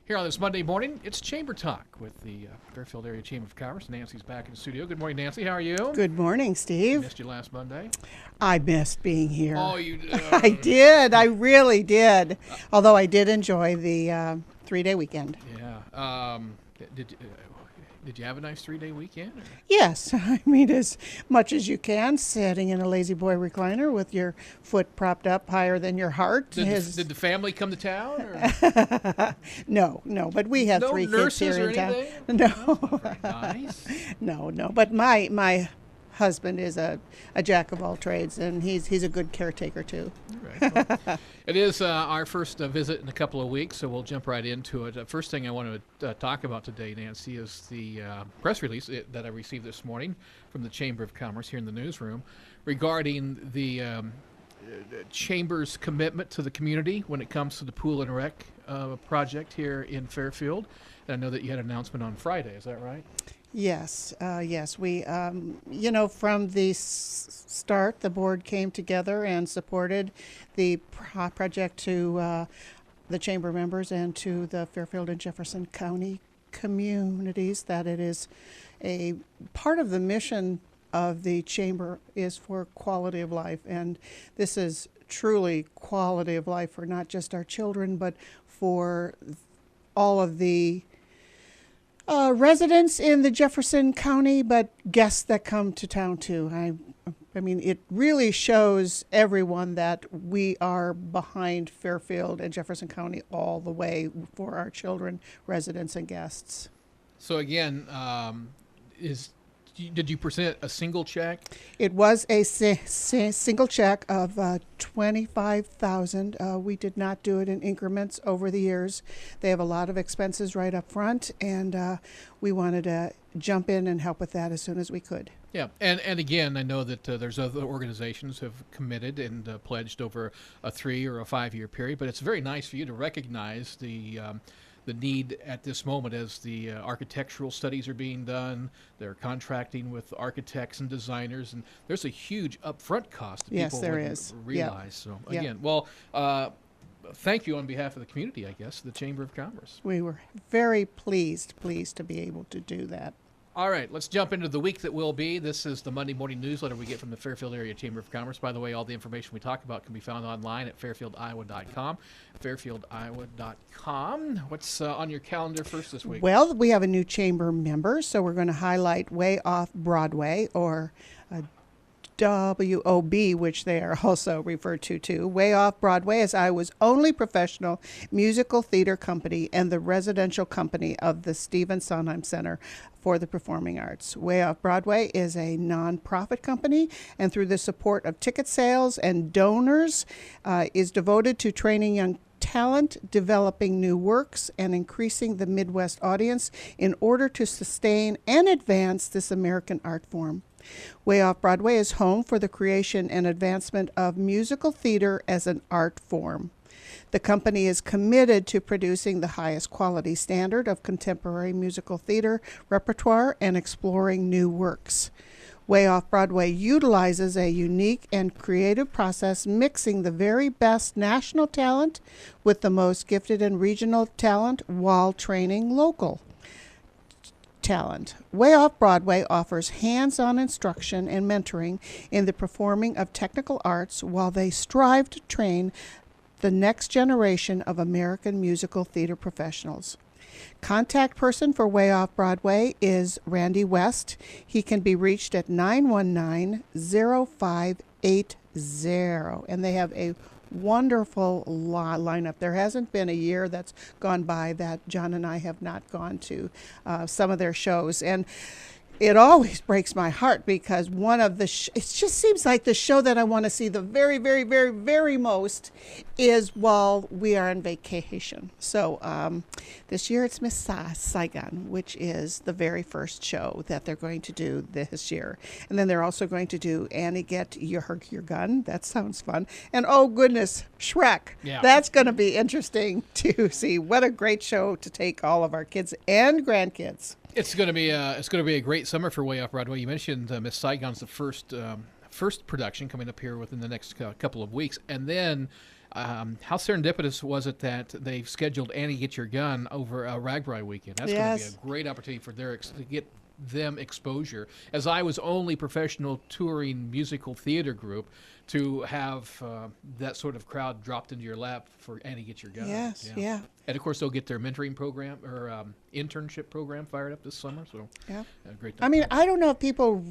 Here on this Monday morning, it's Chamber Talk with the Fairfield Area Chamber of Commerce. Nancy's back in the studio. Good morning, Nancy. How are you? Good morning, Steve. Missed you last Monday. I missed being here. Oh, you I did. I really did. Although I did enjoy the 3-day weekend. Yeah. Did you have a nice 3-day weekend? Or? Yes. I mean, as much as you can, sitting in a lazy boy recliner with your foot propped up higher than your heart. Did the family come to town? Or? No. But we have no 3 kids here in town. No. No. Very nice. No. But my husband is a jack of all trades, and he's a good caretaker too. Right. Well, it is our first visit in a couple of weeks, so we'll jump right into it. First thing I want to talk about today, Nancy, is the press release that I received this morning from the Chamber of Commerce here in the newsroom regarding the Chamber's commitment to the community when it comes to the pool and rec project here in Fairfield. And I know that you had an announcement on Friday. Is that right? Yes. We, from the start, the board came together and supported the project to the chamber members and to the Fairfield and Jefferson County communities, that it is a part of the mission of the chamber is for quality of life. And this is truly quality of life for not just our children, but for all of the residents in the Jefferson County, but guests that come to town too. I mean, it really shows everyone that we are behind Fairfield and Jefferson County all the way for our children, residents, and guests. So again, did you present a single check? It was a single check of $25,000. We did not do it in increments over the years. They have a lot of expenses right up front, and we wanted to jump in and help with that as soon as we could. Yeah, and again, I know that there's other organizations who have committed and pledged over a 3 or a 5 year period, but it's very nice for you to recognize the need at this moment as the architectural studies are being done. They're contracting with architects and designers, and there's a huge upfront cost that people wouldn't realize. Yep. So again, well, thank you on behalf of the community, I guess, the Chamber of Commerce. We were very pleased to be able to do that. All right, let's jump into the week that will be. This is the Monday morning newsletter we get from the Fairfield Area Chamber of Commerce. By the way, all the information we talk about can be found online at fairfieldiowa.com. fairfieldiowa.com. What's on your calendar first this week? Well, we have a new chamber member, so we're going to highlight Way Off Broadway, or WOB, which they are also referred to. Way Off Broadway is Iowa's only professional musical theater company and the residential company of the Stephen Sondheim Center for the Performing Arts. Way Off Broadway is a nonprofit company, and through the support of ticket sales and donors, is devoted to training young talent, developing new works, and increasing the Midwest audience in order to sustain and advance this American art form. Way Off Broadway is home for the creation and advancement of musical theater as an art form. The company is committed to producing the highest quality standard of contemporary musical theater repertoire and exploring new works. Way Off Broadway utilizes a unique and creative process, mixing the very best national talent with the most gifted and regional talent while training local talent. Way Off Broadway offers hands-on instruction and mentoring in the performing of technical arts while they strive to train the next generation of American musical theater professionals. Contact person for Way Off Broadway is Randy West. He can be reached at 919-0580, and they have a wonderful lineup. There hasn't been a year that's gone by that John and I have not gone to some of their shows, and it always breaks my heart because one of the it just seems like the show that I want to see the very, very, very, very most is while we are on vacation. So this year it's Miss Saigon, which is the very first show that they're going to do this year. And then they're also going to do Annie Get Your Gun. That sounds fun. And oh goodness, Shrek. Yeah. That's going to be interesting to see. What a great show to take all of our kids and grandkids. It's going to be a great summer for Way Off Broadway. You mentioned Miss Saigon's the first production coming up here within the next couple of weeks, and then how serendipitous was it that they've scheduled Annie Get Your Gun over a Ragbri weekend? That's going to be Yes. a great opportunity for to get them exposure. As I was only professional touring musical theater group, to have that sort of crowd dropped into your lap for Annie Get Your Gun. Yes, yeah. And of course, they'll get their mentoring program or internship program fired up this summer. So, Yeah. Great. I mean, I don't know if people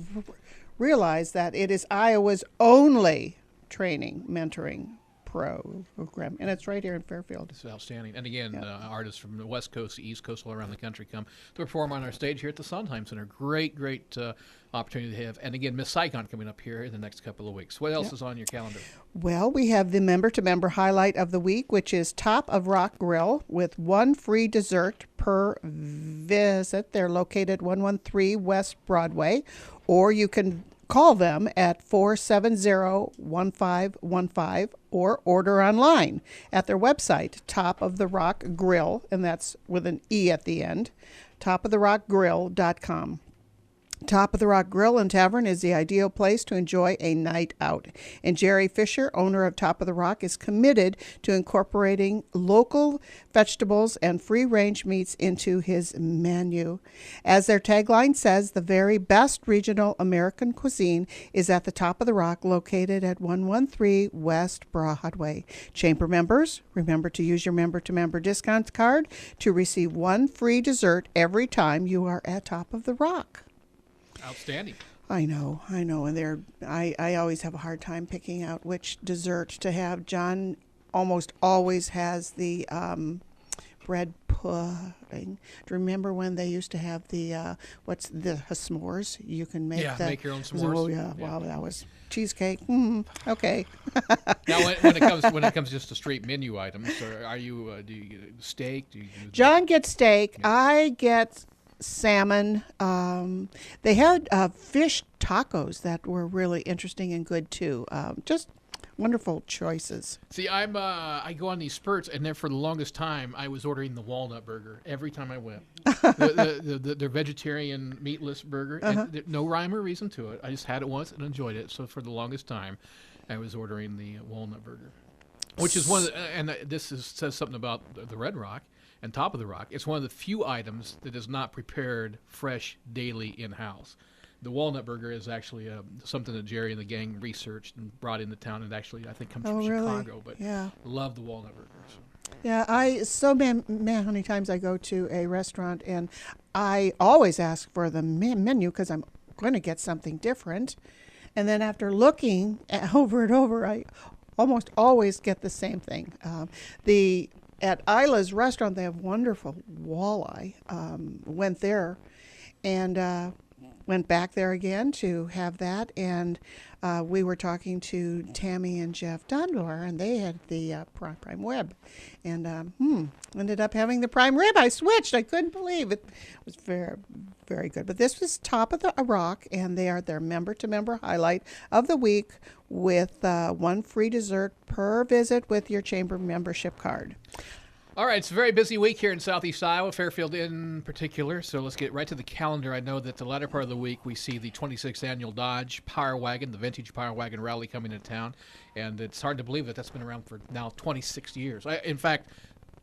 realize that it is Iowa's only training, mentoring program, and it's right here in Fairfield. It's outstanding. And again, artists from the West Coast, the East Coast, all around the country come to perform on our stage here at the Sondheim Center. Great opportunity to have. And again, Miss Saigon coming up here in the next couple of weeks. What else is on your calendar? Well, we have the member-to-member highlight of the week, which is Top of Rock Grill with one free dessert per visit. They're located 113 West Broadway, or you can call them at 470-1515 or order online at their website, Top of the Rock Grill, and that's with an E at the end, topoftherockgrill.com. Top of the Rock Grill and Tavern is the ideal place to enjoy a night out. And Jerry Fisher, owner of Top of the Rock, is committed to incorporating local vegetables and free-range meats into his menu. As their tagline says, the very best regional American cuisine is at the Top of the Rock, located at 113 West Broadway. Chamber members, remember to use your member-to-member discount card to receive one free dessert every time you are at Top of the Rock. Outstanding. I know, and I always have a hard time picking out which dessert to have. John almost always has the bread pudding. Do you remember when they used to have the s'mores? You can make make your own s'mores. Oh yeah, wow, that was cheesecake. Okay. Now, when it comes just to straight menu items, are you do you get steak? John gets steak. Yeah. I get salmon. They had fish tacos that were really interesting and good too. Just wonderful choices. See, I go on these spurts, and then for the longest time, I was ordering the walnut burger every time I went. Their vegetarian meatless burger, and no rhyme or reason to it. I just had it once and enjoyed it. So for the longest time, I was ordering the walnut burger, which is one of the, and says something about the Red Rock and Top of the Rock. It's one of the few items that is not prepared fresh daily in-house. The walnut burger is actually something that Jerry and the gang researched and brought into town. And actually, I think comes from really? Chicago. But Yeah. love the walnut burgers. Yeah, so many times I go to a restaurant and I always ask for the menu because I'm going to get something different. And then after looking over and over, I almost always get the same thing. At Isla's restaurant, they have wonderful walleye. Went there and went back there again to have that. And we were talking to Tammy and Jeff Dundor, and they had the prime rib. And ended up having the prime rib. I switched. I couldn't believe it. It was very, very good. But this was Top of the Rock, and they are their member-to-member highlight of the week with one free dessert per visit with your chamber membership card. All right, it's a very busy week here in Southeast Iowa, Fairfield in particular. So let's get right to the calendar. I know that the latter part of the week we see the 26th annual Dodge Power Wagon, the Vintage Power Wagon Rally coming to town. And it's hard to believe that that's been around for now 26 years. In fact,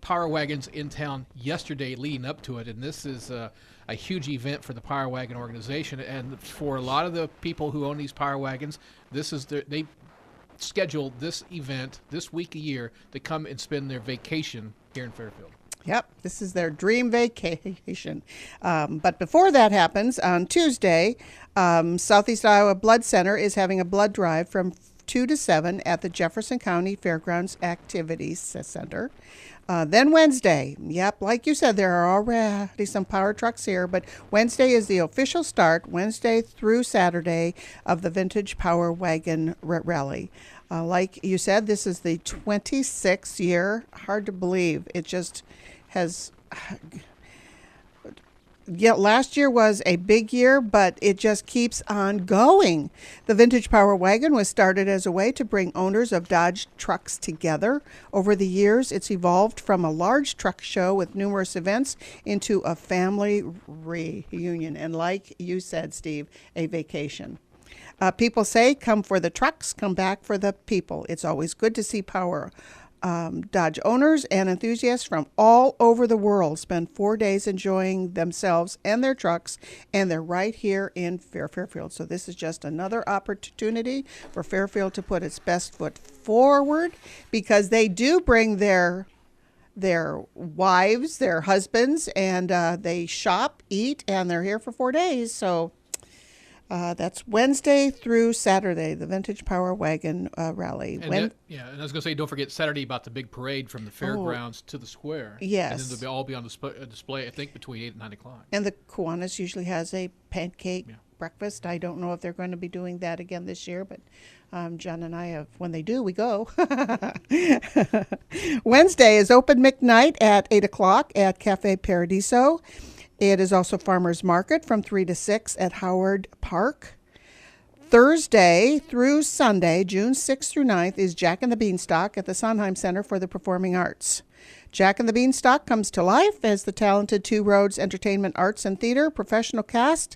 Power Wagons in town yesterday leading up to it. And this is a huge event for the Power Wagon organization. And for a lot of the people who own these Power Wagons, this is they schedule this event this week a year to come and spend their vacation here in Fairfield. Yep, this is their dream vacation. But before that happens, on Tuesday, Southeast Iowa Blood Center is having a blood drive from 2 to 7 at the Jefferson County Fairgrounds Activities Center. Then Wednesday, yep, like you said, there are already some power trucks here, but Wednesday is the official start, Wednesday through Saturday, of the Vintage Power Wagon Rally. Like you said, this is the 26th year. Hard to believe. It just has... Yeah, last year was a big year, but it just keeps on going. The Vintage Power Wagon was started as a way to bring owners of Dodge trucks together. Over the years, it's evolved from a large truck show with numerous events into a family reunion. And like you said, Steve, a vacation. People say, come for the trucks, come back for the people. It's always good to see power Dodge owners and enthusiasts from all over the world spend 4 days enjoying themselves and their trucks, and they're right here in Fairfield. So this is just another opportunity for Fairfield to put its best foot forward, because they do bring their wives, their husbands, and they shop, eat, and they're here for 4 days. So that's Wednesday through Saturday, the Vintage Power Wagon Rally. And and I was going to say, don't forget Saturday about the big parade from the fairgrounds to the square. Yes. And then they'll all be on display, I think, between 8 and 9 o'clock. And the Kiwanis usually has a pancake breakfast. I don't know if they're going to be doing that again this year, but John and I have, when they do, we go. Wednesday is Open Mic Night at 8 o'clock at Cafe Paradiso. It is also Farmers Market from 3 to 6 at Howard Park. Thursday through Sunday, June 6th through 9th, is Jack and the Beanstalk at the Sondheim Center for the Performing Arts. Jack and the Beanstalk comes to life as the talented Two Roads Entertainment Arts and Theater professional cast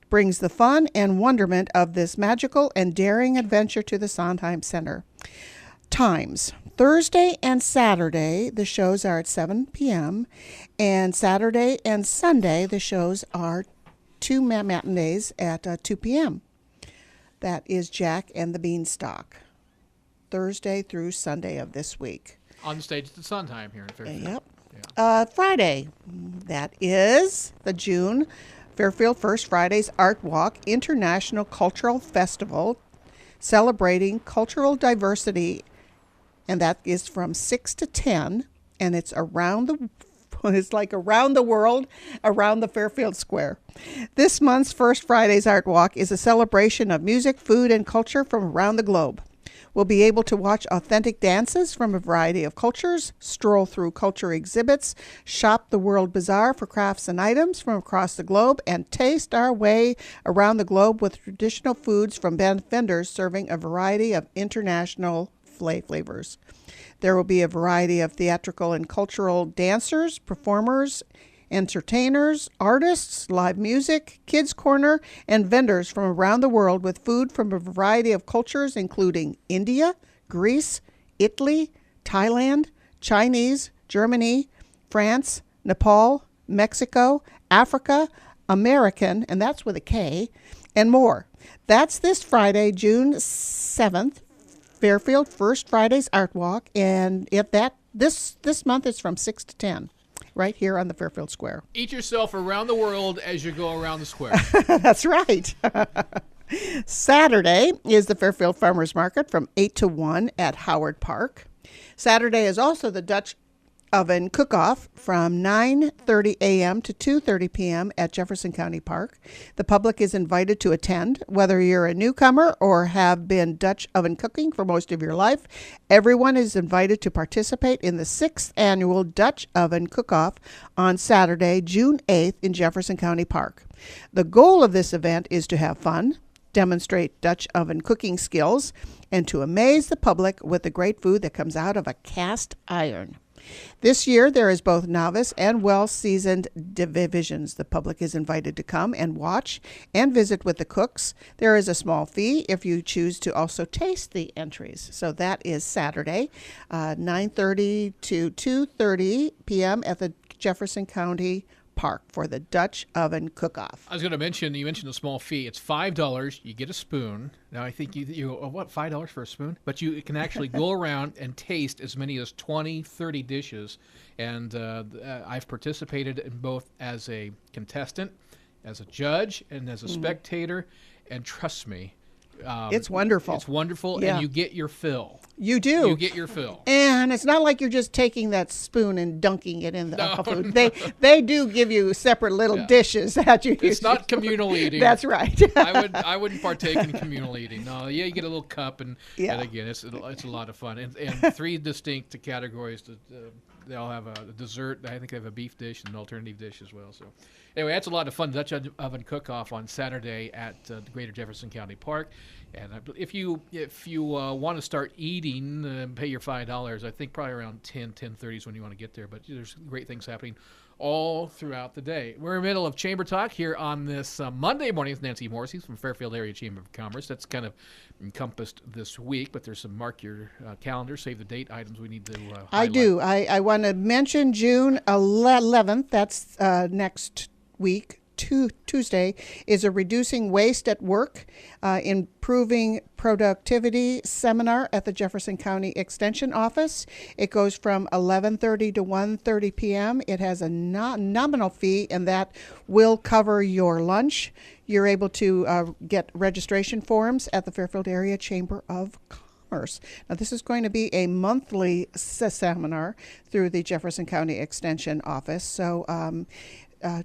brings the fun and wonderment of this magical and daring adventure to the Sondheim Center. Times. Thursday and Saturday, the shows are at 7 p.m., and Saturday and Sunday, the shows are two matinees at 2 p.m. That is Jack and the Beanstalk, Thursday through Sunday of this week. On the stage at the Sondheim here in Fairfield. Yep. Yeah. Friday, that is the June Fairfield First Fridays Art Walk International Cultural Festival, celebrating cultural diversity, and that is from 6 to 10, and it's around the world, around the Fairfield Square. This month's First Fridays Art Walk is a celebration of music, food, and culture from around the globe. We'll be able to watch authentic dances from a variety of cultures, stroll through culture exhibits, shop the World Bazaar for crafts and items from across the globe, and taste our way around the globe with traditional foods from vendors serving a variety of international flavors. There will be a variety of theatrical and cultural dancers, performers, entertainers, artists, live music, kids' corner, and vendors from around the world with food from a variety of cultures, including India, Greece, Italy, Thailand, Chinese, Germany, France, Nepal, Mexico, Africa, American, and that's with a K, and more. That's this Friday, June 7th, Fairfield First Fridays Art Walk, and this month is from 6 to 10. Right here on the Fairfield Square. Eat yourself around the world as you go around the square. That's right. Saturday is the Fairfield Farmers Market from 8 to 1 at Howard Park. Saturday is also the Dutch Oven Cook-Off from 9:30 a.m. to 2:30 p.m. at Jefferson County Park. The public is invited to attend. Whether you're a newcomer or have been Dutch oven cooking for most of your life, everyone is invited to participate in the 6th annual Dutch Oven Cook-Off on Saturday, June 8th in Jefferson County Park. The goal of this event is to have fun, demonstrate Dutch oven cooking skills, and to amaze the public with the great food that comes out of a cast iron. This year, there is both novice and well-seasoned divisions. The public is invited to come and watch and visit with the cooks. There is a small fee if you choose to also taste the entries. So that is Saturday, 9:30 to 2:30 p.m. at the Jefferson County Park for the Dutch Oven Cook-Off. I was going to mention, you mentioned a small fee. It's $5. You get a spoon. Now, I think you what, $5 for a spoon? But you can actually go around and taste as many as 20, 30 dishes. And I've participated in both as a contestant, as a judge, and as a spectator. And trust me, it's wonderful. It's wonderful, Yeah. and you get your fill. You do. You get your fill. And it's not like you're just taking that spoon and dunking it in the No, food. no. They do give you separate little dishes that you. It's not communal eating. That's right. I wouldn't partake in communal eating. No, yeah, you get a little cup, and again, it's a lot of fun, and 3 distinct categories: the they'll have a dessert. I think they have a beef dish and an alternative dish as well. So, anyway, that's a lot of fun. Dutch oven cook-off on Saturday at the Greater Jefferson County Park. And if you want to start eating, pay your $5. I think probably around 10:30 is when you want to get there. But there's great things happening all throughout the day. We're in the middle of Chamber Talk here on this Monday morning with Nancy Morrissey from Fairfield Area Chamber of Commerce. That's kind of encompassed this week, but there's some mark your calendar, save the date items we need to highlight. I do. I want to mention June 11th. That's next week. Tuesday is a Reducing Waste at Work, Improving Productivity seminar at the Jefferson County Extension Office. It goes from 11:30 to 1:30 p.m. It has a nominal fee, and that will cover your lunch. You're able to get registration forms at the Fairfield Area Chamber of Commerce. Now, this is going to be a monthly seminar through the Jefferson County Extension Office. So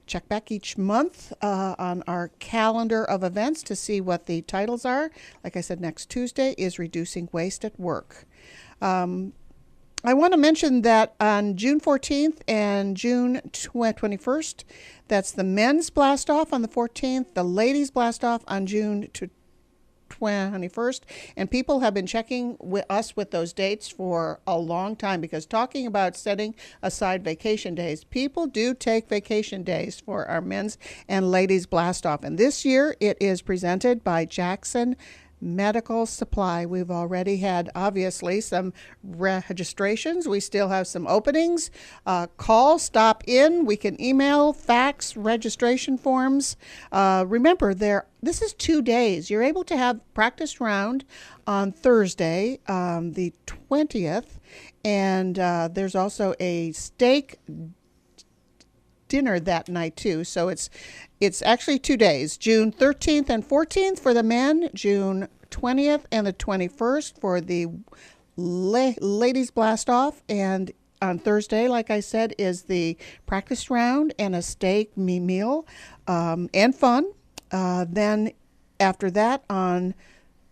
check back each month on our calendar of events to see what the titles are. Like I said, next Tuesday is Reducing Waste at Work. I want to mention that on June 14th and June 21st, that's the men's blast-off on the 14th, the ladies' blast-off on June 21st, and people have been checking with us with those dates for a long time, because talking about setting aside vacation days, people do take vacation days for our men's and ladies blast off, and this year it is presented by Jackson Medical Supply. We've already had, obviously, some registrations. We still have some openings. Call, stop in. We can email, fax, registration forms. Remember, this is 2 days. You're able to have practice round on Thursday, the 20th, and there's also a steak dinner that night too. So it's actually 2 days, June 13th and 14th for the men, June 20th and the 21st for the ladies blast off, and on Thursday, like I said, is the practice round and a steak meal and fun. Then after that, on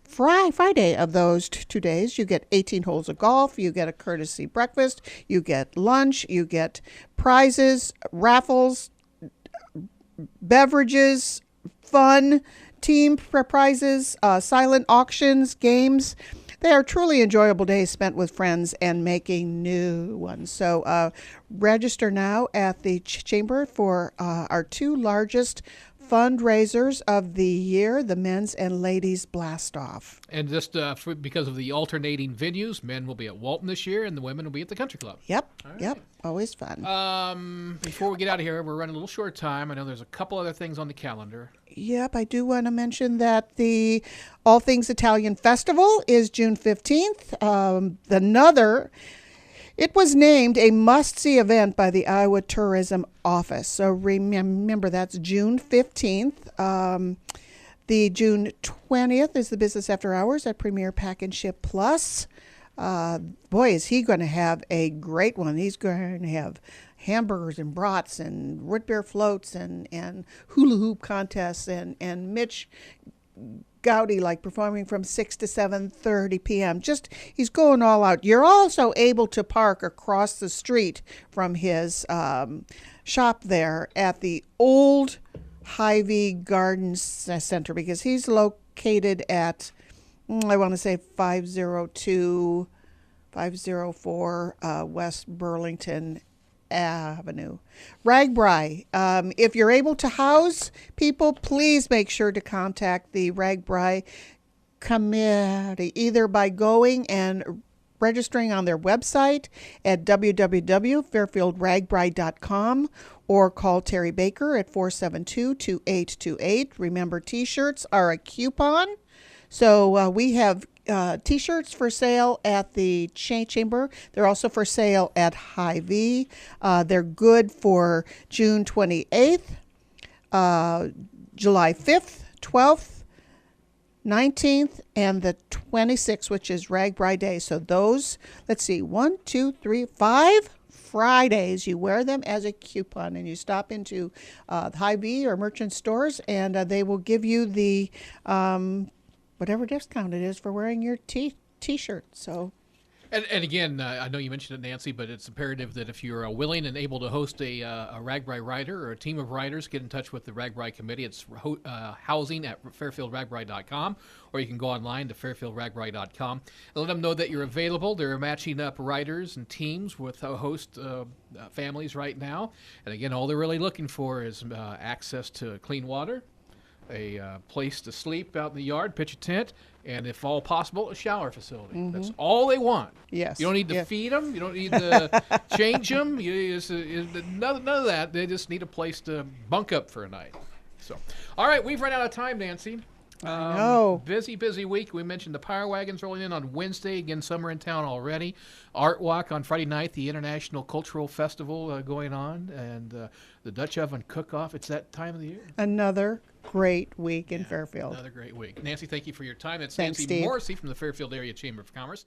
Friday of those 2 days, you get 18 holes of golf, you get a courtesy breakfast, you get lunch, you get prizes, raffles, beverages, fun, team prizes, silent auctions, games. They are truly enjoyable days spent with friends and making new ones. So register now at the Chamber for our two largest fundraisers of the year, the men's and ladies blast off. And just because of the alternating venues, men will be at Walton this year and the women will be at the Country Club. Yep. Right. Yep. Always fun. Before we get out of here, we're running a little short time. I know there's a couple other things on the calendar. Yep. I do want to mention that the All Things Italian Festival is June 15th. It was named a must-see event by the Iowa Tourism Office. So remember, that's June 15th. The June 20th is the Business After Hours at Premier Pack and Ship Plus. Boy, is he going to have a great one. He's going to have hamburgers and brats and root beer floats and hula hoop contests and Mitch Gowdy performing from 6 to 7:30 p.m. He's going all out. You're also able to park across the street from his shop there at the old Hy-Vee Garden Center, because he's located at, I want to say 504 West Burlington Avenue. RAGBRAI. If you're able to house people, please make sure to contact the RAGBRAI committee, either by going and registering on their website at www.fairfieldragbri.com or call Terry Baker at 472-2828. Remember, t-shirts are a coupon. So we have T-shirts for sale at the Chamber. They're also for sale at Hy-Vee. They're good for June 28th, July 5th, 12th, 19th, and the 26th, which is RAGBRAI Day. So those, let's see, 1, 2, 3, 5 Fridays. You wear them as a coupon, and you stop into Hy-Vee or merchant stores, and they will give you the whatever discount it is for wearing your T-shirt. So And again, I know you mentioned it, Nancy, but it's imperative that if you're willing and able to host a Ragbri rider or a team of riders, get in touch with the Ragbri committee. It's housing at fairfieldragbri.com, or you can go online to fairfieldragbri.com and let them know that you're available. They're matching up riders and teams with host families right now. And again, all they're really looking for is access to clean water, a place to sleep out in the yard, pitch a tent, and if all possible, a shower facility. That's all they want. Yes. You don't need to feed them. You don't need to change them. None of that. They just need a place to bunk up for a night. So, all right, we've run out of time, Nancy. No. Busy week. We mentioned the Power Wagons rolling in on Wednesday. Again, some are in town already. Art Walk on Friday night, the International Cultural Festival going on, and the Dutch Oven Cook-Off. It's that time of the year. Another great week in Fairfield. Another great week. Nancy, thank you for your time. That's Thanks, Nancy Steve. Morrissey from the Fairfield Area Chamber of Commerce.